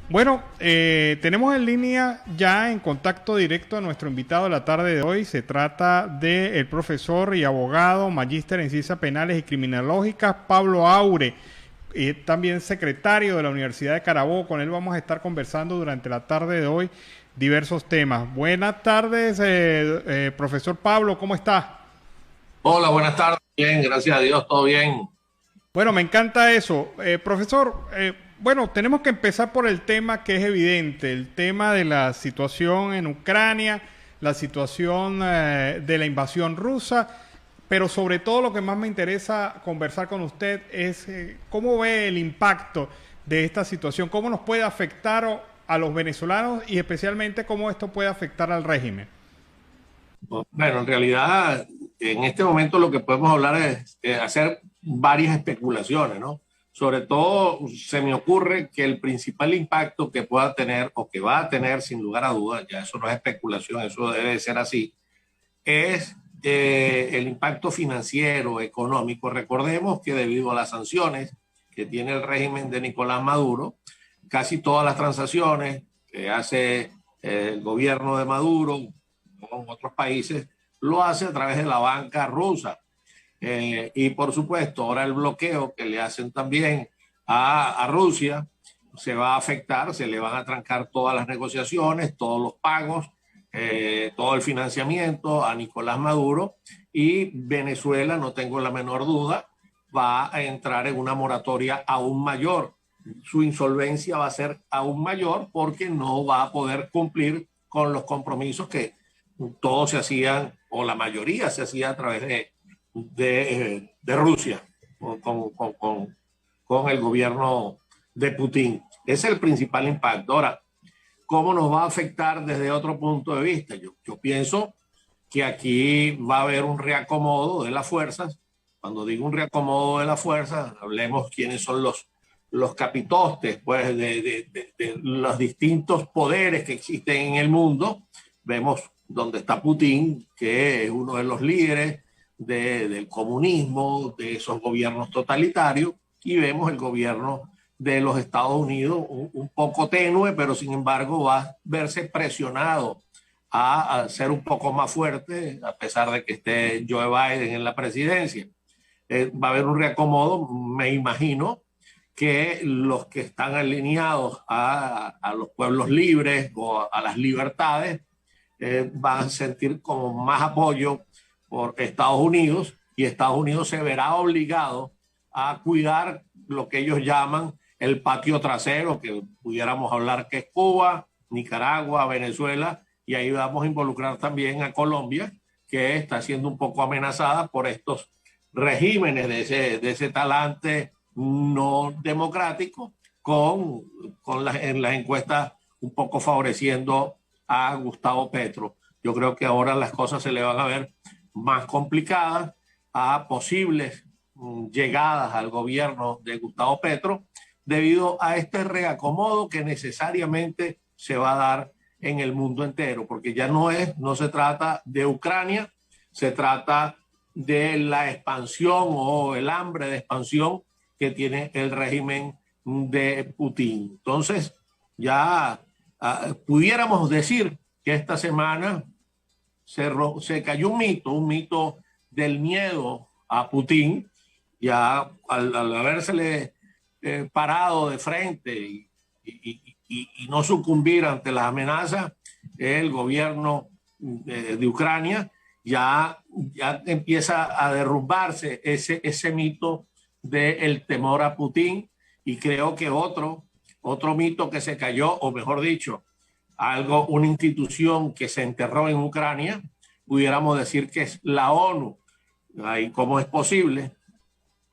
Bueno, tenemos en línea ya en contacto directo a nuestro invitado de la tarde de hoy. Se trata del profesor y abogado, magíster en ciencias penales y criminológicas, Pablo Aure, también secretario de la Universidad de Carabobo. Con él vamos a estar conversando durante la tarde de hoy diversos temas. Buenas tardes, profesor Pablo, ¿cómo está? Hola, buenas tardes. Bien, gracias a Dios, todo bien. Bueno, me encanta eso. Profesor, bueno, tenemos que empezar por el tema que es evidente, el tema de la situación en Ucrania, la situación de la invasión rusa, pero sobre todo lo que más me interesa conversar con usted es cómo ve el impacto de esta situación, cómo nos puede afectar a los venezolanos y especialmente cómo esto puede afectar al régimen. Bueno, en realidad, en este momento lo que podemos hablar es hacer varias especulaciones, ¿no? Sobre todo, se me ocurre que el principal impacto que pueda tener o que va a tener, sin lugar a dudas, ya eso no es especulación, eso debe de ser así, es el impacto financiero, económico. Recordemos que debido a las sanciones que tiene el régimen de Nicolás Maduro, casi todas las transacciones que hace el gobierno de Maduro con otros países lo hace a través de la banca rusa. Y por supuesto, ahora el bloqueo que le hacen también a Rusia se va a afectar, se le van a trancar todas las negociaciones, todos los pagos, todo el financiamiento a Nicolás Maduro, y Venezuela, no tengo la menor duda, va a entrar en una moratoria aún mayor. Su insolvencia va a ser aún mayor porque no va a poder cumplir con los compromisos que todos se hacían, o la mayoría se hacía a través de Rusia, con el gobierno de Putin. Ese es el principal impacto. Ahora, ¿cómo nos va a afectar desde otro punto de vista? Yo pienso que aquí va a haber un reacomodo de las fuerzas. Cuando digo un reacomodo de las fuerzas, hablemos quiénes son los capitostes, pues, de los distintos poderes que existen en el mundo. Vemos donde está Putin, que es uno de los líderes del comunismo, de esos gobiernos totalitarios, y vemos el gobierno de los Estados Unidos un poco tenue, pero sin embargo va a verse presionado a ser un poco más fuerte, a pesar de que esté Joe Biden en la presidencia. Va a haber un reacomodo, me imagino, que los que están alineados a los pueblos libres o a las libertades van a sentir como más apoyo por Estados Unidos, y Estados Unidos se verá obligado a cuidar lo que ellos llaman el patio trasero, que pudiéramos hablar que es Cuba, Nicaragua, Venezuela, y ahí vamos a involucrar también a Colombia, que está siendo un poco amenazada por estos regímenes de ese talante no democrático, en las encuestas un poco favoreciendo a Gustavo Petro. Yo creo que ahora las cosas se le van a ver más complicadas a posibles llegadas al gobierno de Gustavo Petro debido a este reacomodo que necesariamente se va a dar en el mundo entero, porque ya no se trata de Ucrania, se trata de la expansión o el hambre de expansión que tiene el régimen de Putin. Entonces, ya pudiéramos decir que esta semana se cayó un mito del miedo a Putin, ya al habérsele parado de frente y no sucumbir ante las amenazas, el gobierno de Ucrania ya empieza a derrumbarse ese mito del temor a Putin, y creo que otro mito que se cayó, o mejor dicho, una institución que se enterró en Ucrania, pudiéramos decir que es la ONU. ¿Y cómo es posible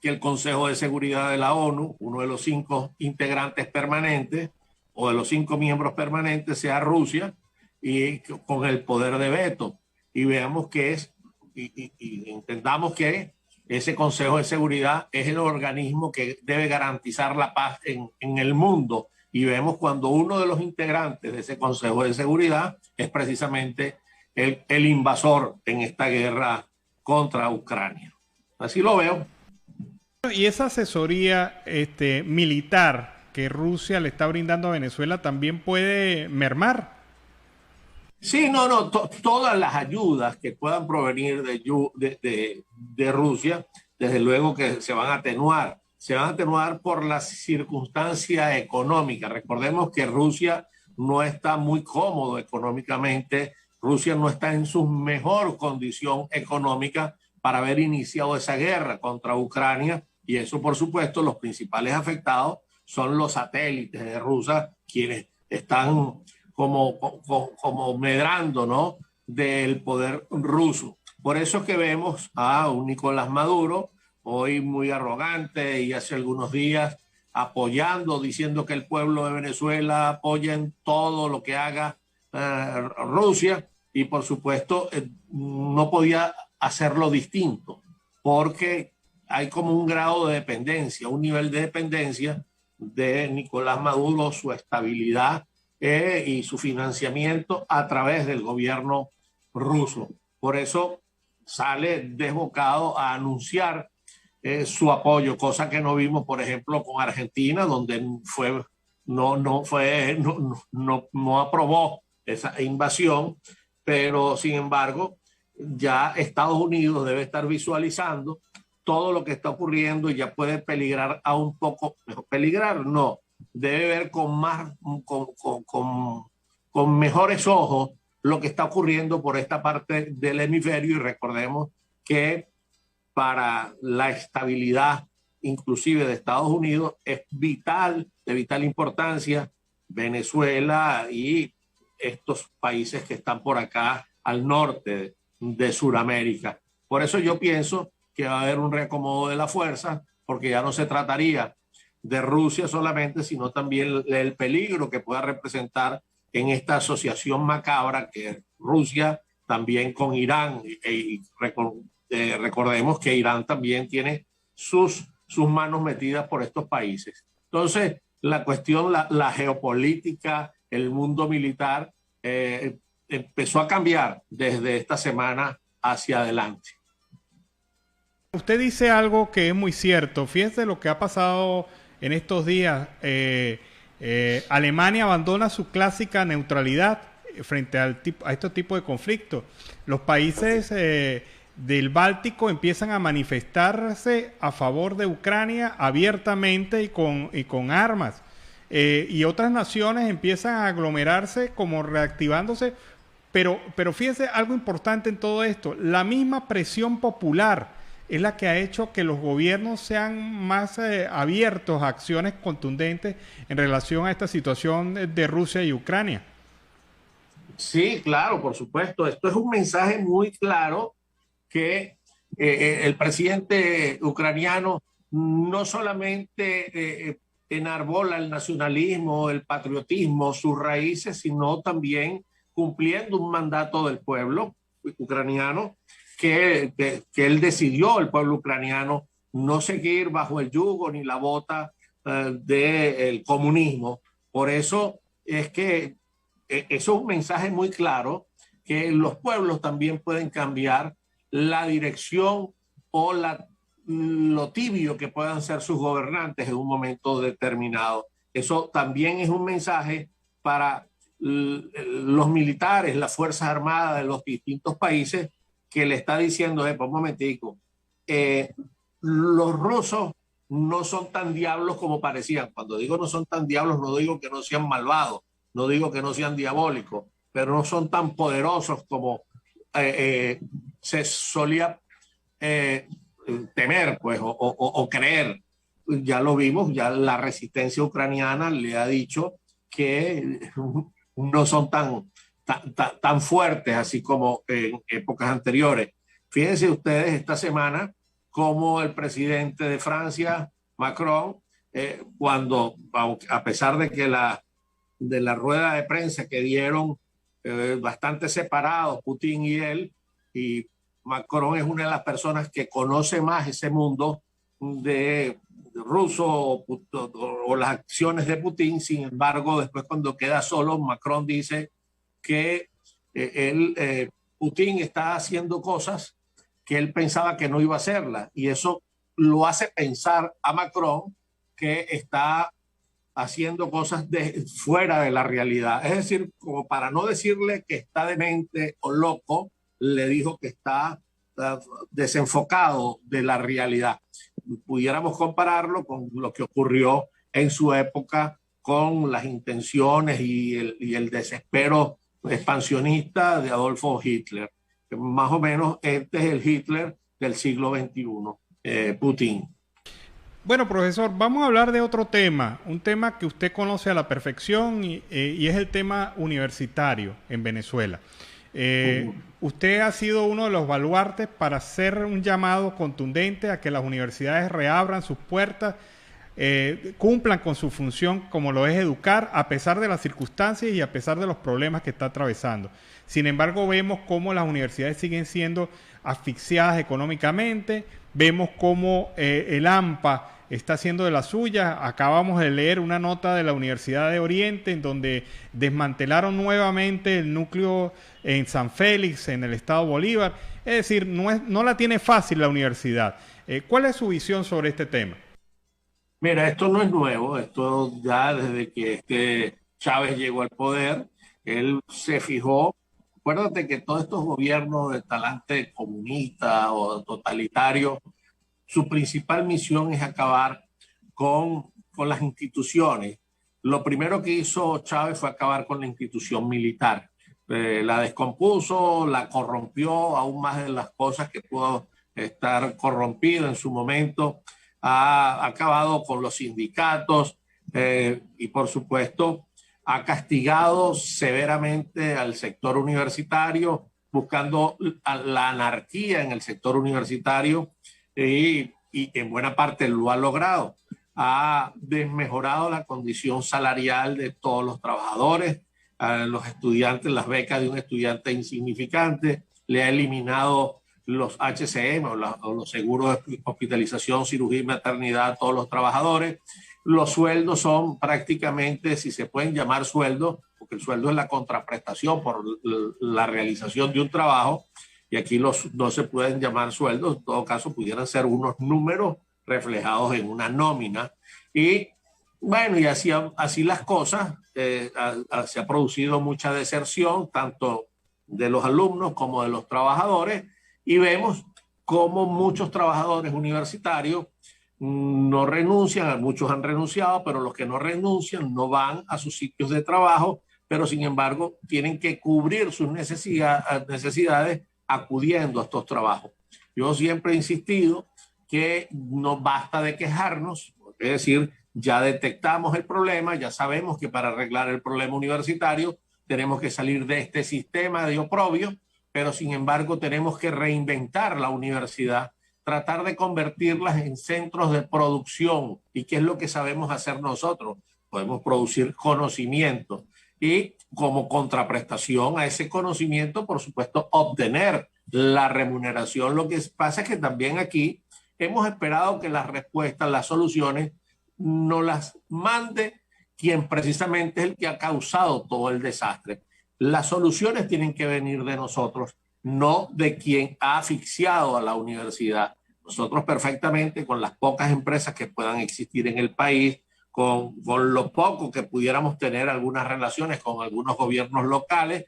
que el Consejo de Seguridad de la ONU, uno de los 5 integrantes permanentes o de los 5 miembros permanentes, sea Rusia, y con el poder de veto? Y veamos que y entendamos que ese Consejo de Seguridad es el organismo que debe garantizar la paz en el mundo. Y vemos cuando uno de los integrantes de ese Consejo de Seguridad es precisamente el invasor en esta guerra contra Ucrania. Así lo veo. Y esa asesoría militar que Rusia le está brindando a Venezuela también puede mermar. Sí, no, no, todas las ayudas que puedan provenir de Rusia, desde luego que se van a atenuar por la circunstancia económica. Recordemos que Rusia no está muy cómodo económicamente, Rusia no está en su mejor condición económica para haber iniciado esa guerra contra Ucrania, y eso, por supuesto, los principales afectados son los satélites de Rusia, quienes están como medrando, ¿no?, del poder ruso. Por eso es que vemos a un Nicolás Maduro hoy muy arrogante y hace algunos días apoyando, diciendo que el pueblo de Venezuela apoya en todo lo que haga Rusia, y por supuesto no podía hacerlo distinto porque hay como un grado de dependencia, un nivel de dependencia de Nicolás Maduro, su estabilidad y su financiamiento a través del gobierno ruso. Por eso sale desbocado a anunciar su apoyo, cosa que no vimos, por ejemplo, con Argentina, donde no aprobó esa invasión, pero sin embargo ya Estados Unidos debe estar visualizando todo lo que está ocurriendo y ya puede peligrar a un poco, peligrar no, debe ver con mejores ojos lo que está ocurriendo por esta parte del hemisferio, y recordemos que para la estabilidad inclusive de Estados Unidos es vital, de vital importancia, Venezuela y estos países que están por acá al norte de Sudamérica. Por eso yo pienso que va a haber un reacomodo de la fuerza, porque ya no se trataría de Rusia solamente, sino también el peligro que pueda representar en esta asociación macabra que es Rusia también con Irán. Recordemos que Irán también tiene sus manos metidas por estos países. Entonces, la cuestión, la geopolítica, el mundo militar empezó a cambiar desde esta semana hacia adelante. Usted dice algo que es muy cierto. Fíjese lo que ha pasado en estos días. Alemania abandona su clásica neutralidad frente a este tipo de conflictos. Los países del Báltico empiezan a manifestarse a favor de Ucrania abiertamente y con armas. Y otras naciones empiezan a aglomerarse como reactivándose. Pero fíjense algo importante en todo esto. La misma presión popular es la que ha hecho que los gobiernos sean más abiertos a acciones contundentes en relación a esta situación de Rusia y Ucrania. Sí, claro, por supuesto. Esto es un mensaje muy claro que el presidente ucraniano no solamente enarbola el nacionalismo, el patriotismo, sus raíces, sino también cumpliendo un mandato del pueblo ucraniano que él decidió, el pueblo ucraniano, no seguir bajo el yugo ni la bota del comunismo. Por eso es que eso es un mensaje muy claro, que los pueblos también pueden cambiar la dirección o lo tibio que puedan ser sus gobernantes en un momento determinado. Eso también es un mensaje para los militares, las Fuerzas Armadas de los distintos países, que le está diciendo, un momentico, los rusos no son tan diablos como parecían. Cuando digo no son tan diablos, no digo que no sean malvados, no digo que no sean diabólicos, pero no son tan poderosos como se solía temer, pues, o creer. Ya lo vimos, ya la resistencia ucraniana le ha dicho que no son tan fuertes así como en épocas anteriores. Fíjense ustedes esta semana como el presidente de Francia, Macron, cuando, a pesar de que de la rueda de prensa que dieron bastante separados, Putin y él, y Macron es una de las personas que conoce más ese mundo de ruso o las acciones de Putin. Sin embargo, después cuando queda solo, Macron dice que Putin está haciendo cosas que él pensaba que no iba a hacerlas, y eso lo hace pensar a Macron que está haciendo cosas fuera de la realidad. Es decir, como para no decirle que está demente o loco, le dijo que está desenfocado de la realidad. Pudiéramos compararlo con lo que ocurrió en su época con las intenciones y el desespero expansionista de Adolfo Hitler. Más o menos este es el Hitler del siglo XXI, Putin. Bueno, profesor, vamos a hablar de otro tema, un tema que usted conoce a la perfección y es el tema universitario en Venezuela. Usted ha sido uno de los baluartes para hacer un llamado contundente a que las universidades reabran sus puertas, cumplan con su función como lo es educar, a pesar de las circunstancias y a pesar de los problemas que está atravesando. Sin embargo, vemos cómo las universidades siguen siendo asfixiadas económicamente, vemos cómo el AMPA está haciendo de la suya. Acabamos de leer una nota de la Universidad de Oriente en donde desmantelaron nuevamente el núcleo en San Félix, en el estado Bolívar. Es decir, no la tiene fácil la universidad. ¿Cuál es su visión sobre este tema? Mira, esto no es nuevo, esto ya desde que Chávez llegó al poder, él se fijó. Acuérdate que todos estos gobiernos de talante comunista o totalitario, su principal misión es acabar con las instituciones. Lo primero que hizo Chávez fue acabar con la institución militar. La descompuso, la corrompió aún más de las cosas que pudo estar corrompido en su momento. Ha acabado con los sindicatos y por supuesto ha castigado severamente al sector universitario, buscando la anarquía en el sector universitario y en buena parte lo ha logrado. Ha desmejorado la condición salarial de todos los trabajadores, los estudiantes, las becas de un estudiante insignificante, le ha eliminado los HCM o los seguros de hospitalización, cirugía y maternidad a todos los trabajadores. Los sueldos son prácticamente, si se pueden llamar sueldos, porque el sueldo es la contraprestación por la realización de un trabajo, y aquí no se pueden llamar sueldos, en todo caso pudieran ser unos números reflejados en una nómina. Y bueno, y así las cosas, se ha producido mucha deserción, tanto de los alumnos como de los trabajadores, y vemos cómo muchos trabajadores universitarios no renuncian, muchos han renunciado, pero los que no renuncian no van a sus sitios de trabajo, pero sin embargo tienen que cubrir sus necesidades acudiendo a estos trabajos. Yo siempre he insistido que no basta de quejarnos, es decir, ya detectamos el problema, ya sabemos que para arreglar el problema universitario tenemos que salir de este sistema de oprobio, pero sin embargo tenemos que reinventar la universidad, tratar de convertirlas en centros de producción. ¿Y qué es lo que sabemos hacer nosotros? Podemos producir conocimiento y como contraprestación a ese conocimiento, por supuesto, obtener la remuneración. Lo que pasa es que también aquí hemos esperado que las respuestas, las soluciones, nos las mande quien precisamente es el que ha causado todo el desastre. Las soluciones tienen que venir de nosotros, no de quien ha asfixiado a la universidad. Nosotros perfectamente, con las pocas empresas que puedan existir en el país, con lo poco que pudiéramos tener algunas relaciones con algunos gobiernos locales,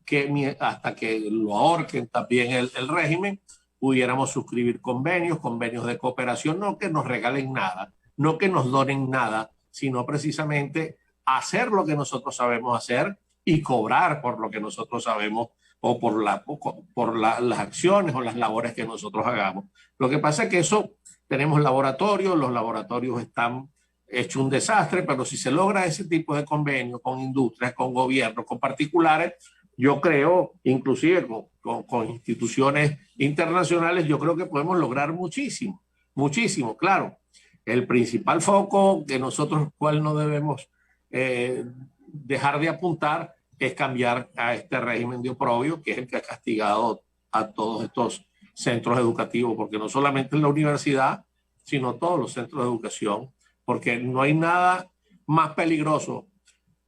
que hasta que lo ahorquen también el régimen, pudiéramos suscribir convenios de cooperación, no que nos regalen nada, no que nos donen nada, sino precisamente hacer lo que nosotros sabemos hacer y cobrar por lo que nosotros sabemos o por las acciones o las labores que nosotros hagamos. Lo que pasa es que eso, tenemos laboratorios, los laboratorios están hechos un desastre, pero si se logra ese tipo de convenio con industrias, con gobiernos, con particulares, yo creo, inclusive con instituciones internacionales, yo creo que podemos lograr muchísimo, muchísimo, claro. El principal foco que nosotros, cual no debemos dejar de apuntar, es cambiar a este régimen de oprobio, que es el que ha castigado a todos estos centros educativos, porque no solamente en la universidad, sino todos los centros de educación, porque no hay nada más peligroso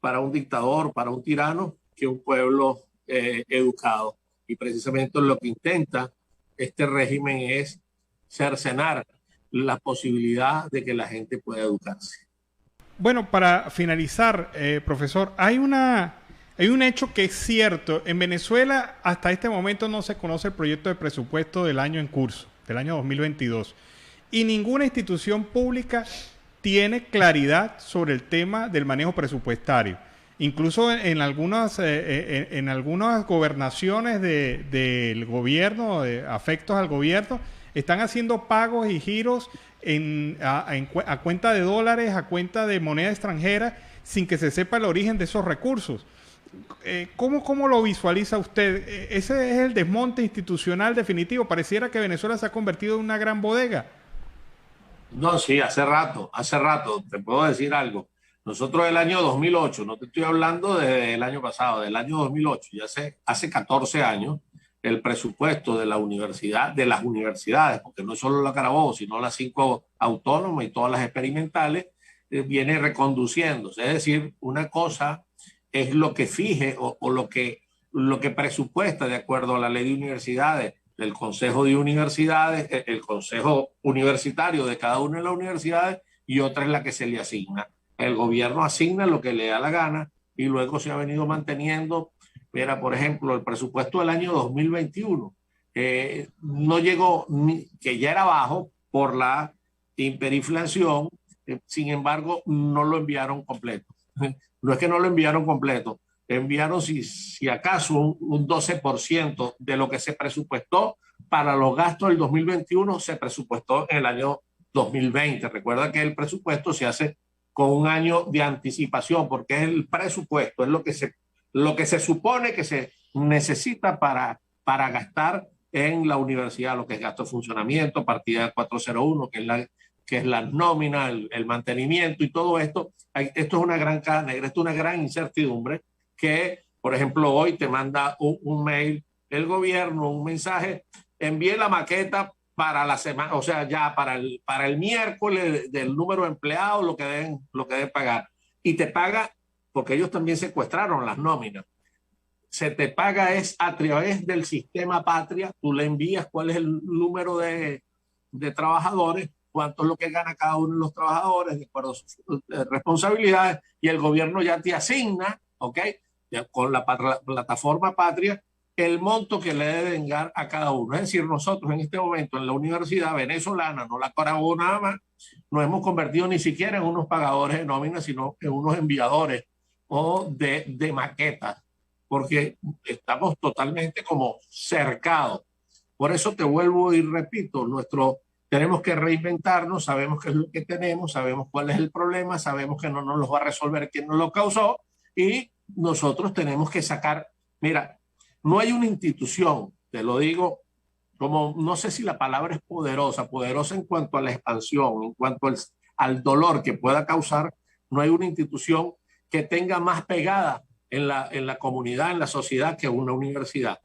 para un dictador, para un tirano, que un pueblo educado. Y precisamente lo que intenta este régimen es cercenar la posibilidad de que la gente pueda educarse. Bueno, para finalizar, profesor, hay un hecho que es cierto. En Venezuela hasta este momento no se conoce el proyecto de presupuesto del año en curso, del año 2022. Y ninguna institución pública tiene claridad sobre el tema del manejo presupuestario. Incluso en algunas gobernaciones del gobierno, afectos al gobierno, están haciendo pagos y giros a cuenta de dólares, a cuenta de moneda extranjera, sin que se sepa el origen de esos recursos. ¿Cómo lo visualiza usted? ¿Ese es el desmonte institucional definitivo? Pareciera que Venezuela se ha convertido en una gran bodega. No, sí, hace rato, te puedo decir algo. Nosotros el año 2008, no te estoy hablando del año pasado, del año 2008, ya hace 14 años, el presupuesto de la universidad, de las universidades, porque no es solo la Carabobo, sino las 5 autónomas y todas las experimentales, viene reconduciéndose. Es decir, una cosa es lo que fije o lo que presupuesta de acuerdo a la ley de universidades, el Consejo de Universidades, el Consejo Universitario de cada una de las universidades, y otra es la que se le asigna. El gobierno asigna lo que le da la gana y luego se ha venido manteniendo. Mira, por ejemplo, el presupuesto del año 2021 no llegó, que ya era bajo por la hiperinflación, sin embargo, no lo enviaron completo. No es que no lo enviaron completo, enviaron si acaso un 12% de lo que se presupuestó para los gastos del 2021 se presupuestó en el año 2020. Recuerda que el presupuesto se hace con un año de anticipación porque es el presupuesto, es lo que se supone que se necesita para gastar en la universidad, lo que es gasto de funcionamiento, partida 401, que es la nómina, el mantenimiento y todo esto. Esto es una gran caja negra, esto es una gran incertidumbre que, por ejemplo, hoy te manda un mail el gobierno, un mensaje, envíe la maqueta para la semana, o sea, ya para el miércoles del número de empleados, lo que deben pagar. Y te paga, porque ellos también secuestraron las nóminas. Se te paga es a través del sistema Patria, tú le envías cuál es el número de trabajadores, cuánto es lo que gana cada uno de los trabajadores, de acuerdo a sus responsabilidades, y el gobierno ya te asigna, ¿ok? Ya con la plataforma Patria, el monto que le deben dar a cada uno. Es decir, nosotros en este momento en la universidad venezolana, no la Carabobo nada más, nos hemos convertido ni siquiera en unos pagadores de nómina, sino en unos enviadores o de maquetas, porque estamos totalmente como cercados. Por eso te vuelvo y repito, tenemos que reinventarnos, sabemos qué es lo que tenemos, sabemos cuál es el problema, sabemos que no nos lo va a resolver quien nos lo causó y nosotros tenemos que sacar, mira, no hay una institución, te lo digo, como no sé si la palabra es poderosa en cuanto a la expansión, en cuanto al dolor que pueda causar, no hay una institución que tenga más pegada en la comunidad, en la sociedad que una universidad.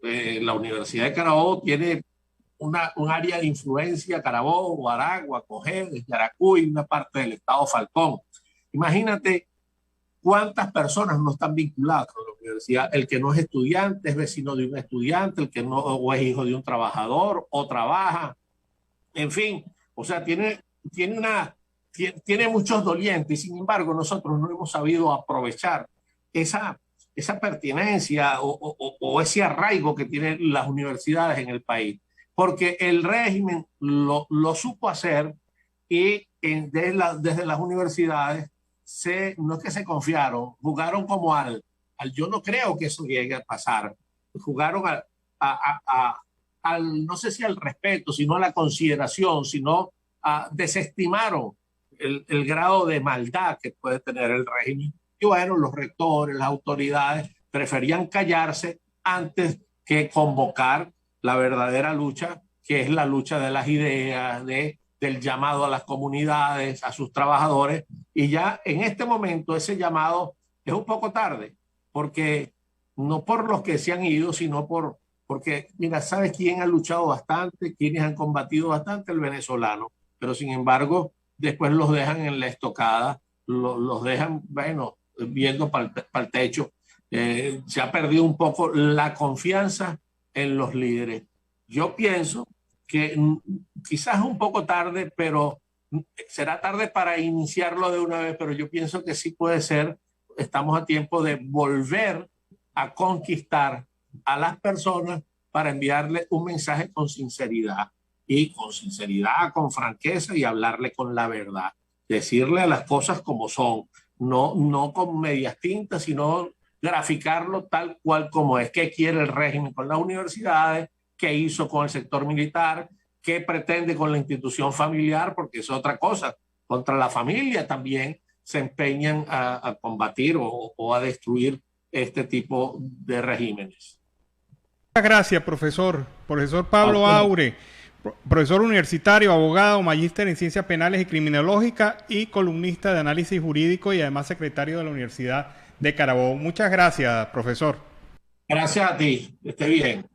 La Universidad de Carabobo tiene un área de influencia, Carabobo, Aragua, Cojedes, Yaracuy, una parte del estado Falcón. Imagínate cuántas personas no están vinculadas con la universidad. El que no es estudiante es vecino de un estudiante, el que no o es hijo de un trabajador o trabaja. En fin, o sea, tiene muchos dolientes y sin embargo nosotros no hemos sabido aprovechar esa pertinencia o ese arraigo que tienen las universidades en el país. Porque el régimen lo supo hacer y desde las universidades no es que se confiaron, jugaron como yo no creo que eso llegue a pasar, jugaron no sé si al respeto, sino a la consideración, sino desestimaron el grado de maldad que puede tener el régimen. Y bueno, los rectores, las autoridades preferían callarse antes que convocar la verdadera lucha, que es la lucha de las ideas, del llamado a las comunidades, a sus trabajadores. Y ya en este momento ese llamado es un poco tarde, porque no por los que se han ido, sino porque, mira, ¿sabes quién ha luchado bastante? ¿Quiénes han combatido bastante? El venezolano. Pero sin embargo, después los dejan en la estocada, los dejan, bueno, viendo para el techo. Se ha perdido un poco la confianza en los líderes. Yo pienso que quizás un poco tarde, pero será tarde para iniciarlo de una vez, pero yo pienso que sí puede ser. Estamos a tiempo de volver a conquistar a las personas para enviarle un mensaje con sinceridad y con franqueza y hablarle con la verdad, decirle a las cosas como son, no con medias tintas, sino graficarlo tal cual como es. ¿Qué quiere el régimen con las universidades? ¿Qué hizo con el sector militar? ¿Qué pretende con la institución familiar? Porque es otra cosa. Contra la familia también se empeñan a combatir o a destruir este tipo de regímenes. Muchas gracias, profesor. Profesor Pablo Aure, profesor universitario, abogado, magíster en ciencias penales y criminológicas y columnista de análisis jurídico y además secretario de la Universidad de Carabobo. Muchas gracias, profesor. Gracias a ti. Esté bien.